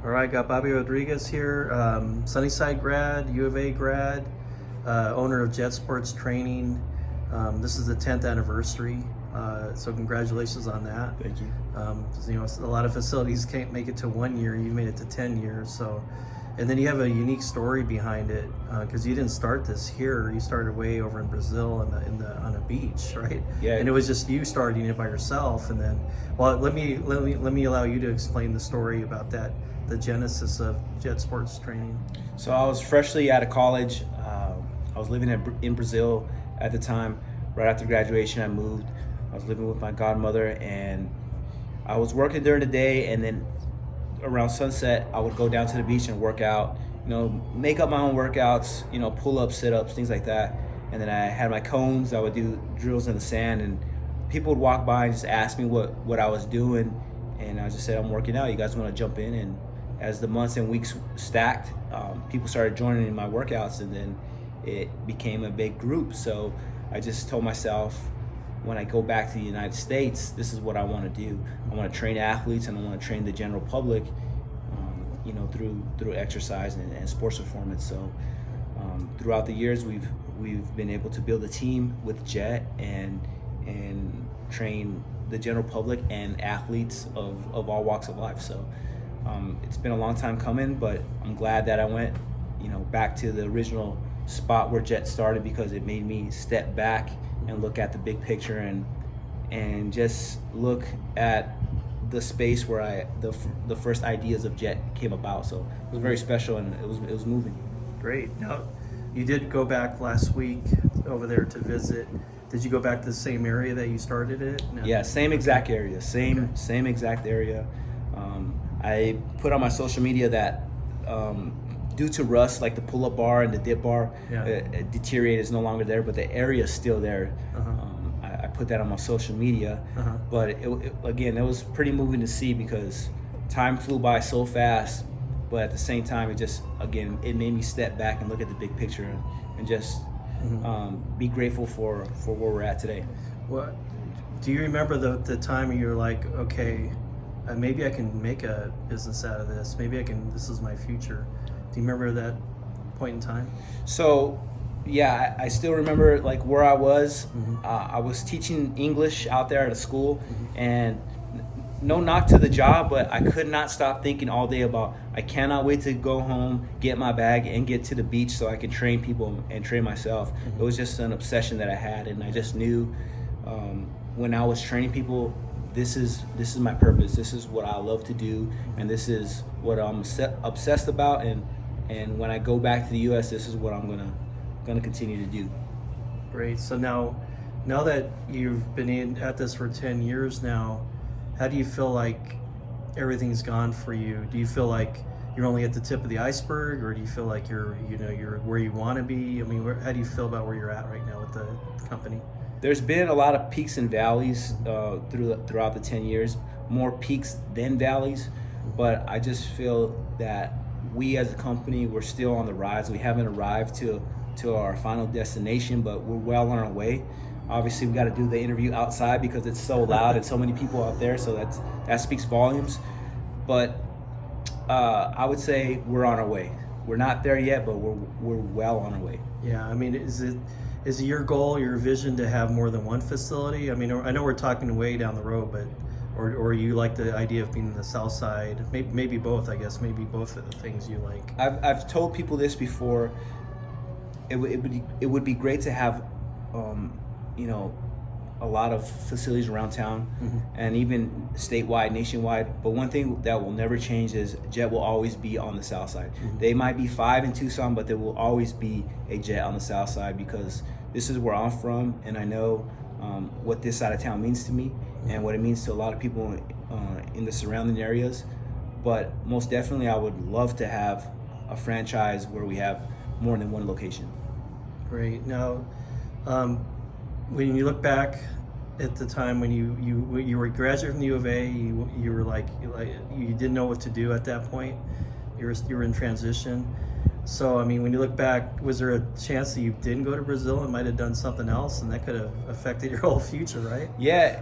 All right, got Bobby Rodriguez here, Sunnyside grad, U of A grad, owner of Jet Sports Training. This is the 10th anniversary, so congratulations on that. Thank you. A lot of facilities can't make it to 1 year. You made it to 10 years. So, and then you have a unique story behind it because you didn't start this here. You started way over in Brazil on a beach, right? Yeah. And it was just you starting it by yourself, and then, well, let me allow you to explain the story about that, the genesis of Jet Sports Training. So I was freshly out of college. I was living in Brazil at the time. Right after graduation, I moved. I was living with my godmother, and I was working during the day, and then around sunset, I would go down to the beach and work out, make up my own workouts, pull-ups, sit-ups, things like that. And then I had my cones. I would do drills in the sand, and people would walk by and just ask me what I was doing. And I just said, I'm working out. You guys want to jump in? And as the months and weeks stacked, people started joining in my workouts, and then it became a big group. So I just told myself, when I go back to the United States, this is what I want to do. I want to train athletes, and I want to train the general public, through exercise and sports performance. So throughout the years, we've been able to build a team with Jet and train the general public and athletes of all walks of life. So it's been a long time coming, but I'm glad that I went, back to the original spot where Jet started, because it made me step back and look at the big picture and just look at the space where the first ideas of Jet came about. So it was very special, and it was moving. Great. Now, you did go back last week over there to visit. Did you go back to the same area that you started it? No. Yeah, same exact area, same exact area. I put on my social media that due to rust, like the pull-up bar and the dip bar, it deteriorated, is no longer there, but the area is still there. I put that on my social media, but it was pretty moving to see, because time flew by so fast, but at the same time, it made me step back and look at the big picture and just be grateful for where we're at today. What do you remember the time you were like, okay, maybe I can make a business out of this. Maybe I can. This is my future. Do you remember that point in time? So, yeah, I still remember like where I was. I was teaching English out there at a school, and no knock to the job, but I could not stop thinking all day about, I cannot wait to go home, get my bag, and get to the beach so I can train people and train myself. It was just an obsession that I had, and I just knew when I was training people, this is my purpose. This is what I love to do, and this is what I'm obsessed about. And when I go back to the U.S., this is what I'm gonna continue to do. Great. So now that you've been at this for 10 years now, how do you feel like everything's gone for you? Do you feel like you're only at the tip of the iceberg, or do you feel like you're where you want to be? I mean, how do you feel about where you're at right now with the company? There's been a lot of peaks and valleys throughout the 10 years, more peaks than valleys, but I just feel that we as a company, we're still on the rise. We haven't arrived to our final destination, but we're well on our way. Obviously, we got to do the interview outside because it's so loud and so many people out there, so that speaks volumes. But I would say we're on our way. We're not there yet, but we're well on our way. Yeah, I mean, is it your goal, your vision to have more than one facility? I mean, I know we're talking way down the road, but or you like the idea of being in the south side? Maybe both, I guess. Maybe both of the things you like. I've told people this before. It would be great to have a lot of facilities around town, and even statewide, nationwide. But one thing that will never change is Jet will always be on the south side. They might be 5 in Tucson, but there will always be a Jet on the south side, because this is where I'm from, and I know what this side of town means to me and what it means to a lot of people in the surrounding areas. But most definitely, I would love to have a franchise where we have more than one location. Great. Now, when you look back at the time when you were graduating from the U of A, you were like you didn't know what to do at that point. You were in transition. So I mean, when you look back, was there a chance that you didn't go to Brazil and might have done something else, and that could have affected your whole future, right? Yeah,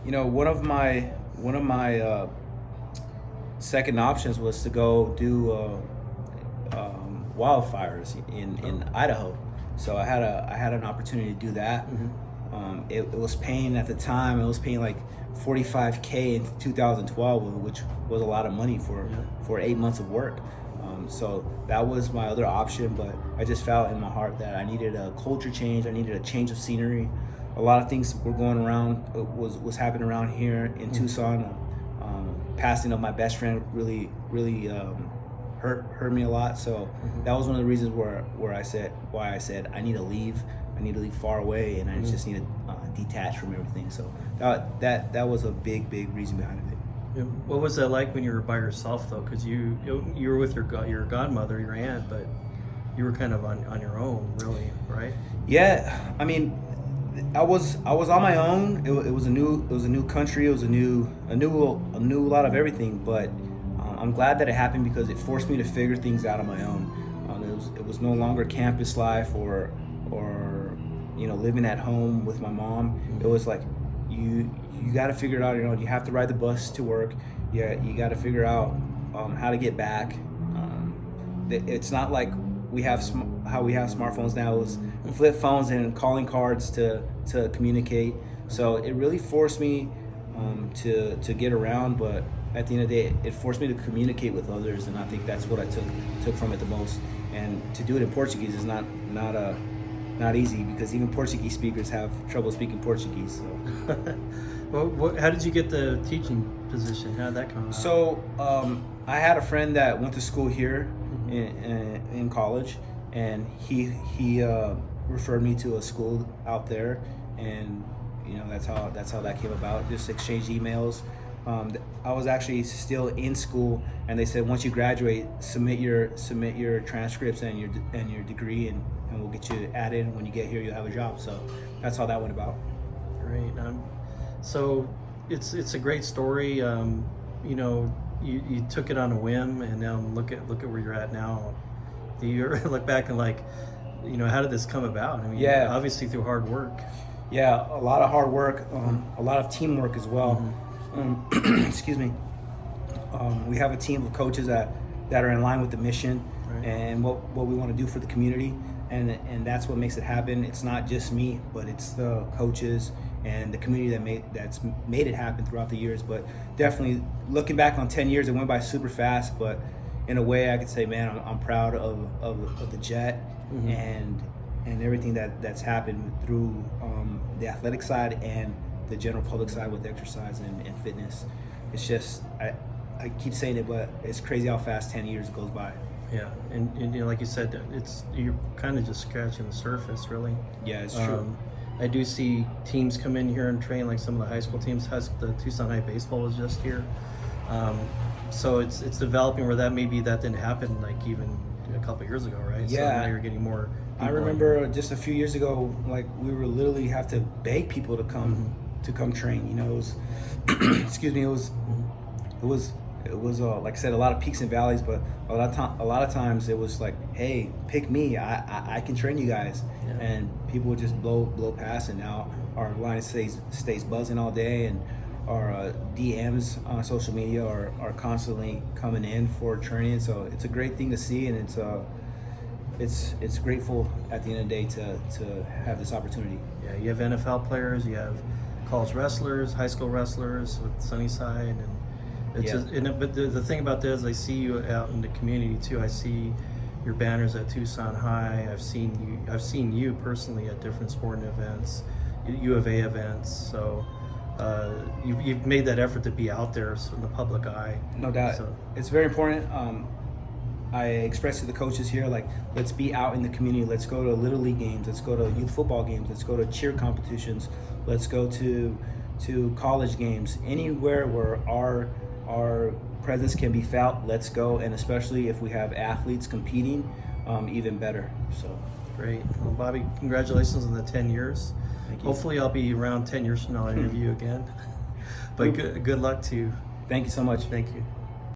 one of my second options was to go do wildfires in Idaho. So I had an opportunity to do that. It was paying at the time. It was paying like $45K in 2012, which was a lot of money for 8 months of work. So that was my other option, but I just felt in my heart that I needed a culture change. I needed a change of scenery. A lot of things were going around, was happening around here in Tucson. Passing of my best friend really hurt me a lot. So that was one of the reasons why I said I need to leave. I need to leave far away, and I just need to detach from everything. So that was a big reason behind it. What was that like when you were by yourself though? Because you were with your godmother, your aunt, but you were kind of on your own, really, right? Yeah, I mean, I was on my own. It was a new country. It was a new lot of everything. But I'm glad that it happened because it forced me to figure things out on my own. It was no longer campus life or living at home with my mom. It was like you got to figure it out. You have to ride the bus to work. Yeah, you got to figure out how to get back. It's not like how we have smartphones now. It was flip phones and calling cards to communicate. So it really forced me to get around, but at the end of the day, it forced me to communicate with others, and I think that's what I took from it the most. And to do it in Portuguese is not easy because even Portuguese speakers have trouble speaking Portuguese. So. Well, how did you get the teaching position? How did that come about? So I had a friend that went to school here in college, and he referred me to a school out there, and that's how that came about. Just exchanged emails. I was actually still in school, and they said once you graduate, submit your transcripts and your degree, and we'll get you added. When you get here, you'll have a job. So that's how that went about. Great. So it's a great story. You took it on a whim, and now look at where you're at now. Do you ever look back and how did this come about? I mean, yeah, obviously through hard work. Yeah, a lot of hard work, a lot of teamwork as well. Excuse me. We have a team of coaches that are in line with the mission, right, and what we want to do for the community, and that's what makes it happen. It's not just me, but it's the coaches and the community that's made it happen throughout the years. But definitely looking back on 10 years, it went by super fast, but in a way I could say, man, I'm proud of the Jet and everything that's happened through the athletic side and the general public side with exercise and fitness. It's just, I keep saying it, but it's crazy how fast 10 years goes by. Yeah, and like you said, you're kind of just scratching the surface, really. Yeah, it's true. I do see teams come in here and train, like some of the high school teams. The Tucson High Baseball was just here. So it's developing where that didn't happen like even a couple of years ago, right? Yeah. So now you're getting more. I remember just a few years ago, like we were literally have to beg people to come train. It was, excuse me, it was like I said, a lot of peaks and valleys, but a lot of times it was like, hey, pick me, I can train you guys, and people would just blow past, and now our line stays buzzing all day, and our DMs on social media are constantly coming in for training. So it's a great thing to see, and it's grateful at the end of the day to have this opportunity. Yeah, you have NFL players, you have college wrestlers, high school wrestlers with Sunnyside, and it's but the thing about this, I see you out in the community too. I see your banners at Tucson High. I've seen you personally at different sporting events, U of A events. So you've made that effort to be out there in the public eye. No doubt. So it's very important. I expressed to the coaches here, like, let's be out in the community. Let's go to Little League games. Let's go to youth football games. Let's go to cheer competitions. Let's go to college games. Anywhere where our presence can be felt, let's go. And especially if we have athletes competing, even better. So great. Well, Bobby, congratulations on the 10 years. Thank you. Hopefully I'll be around 10 years from now and interview you again. But good luck to you. Thank you so much. Thank you.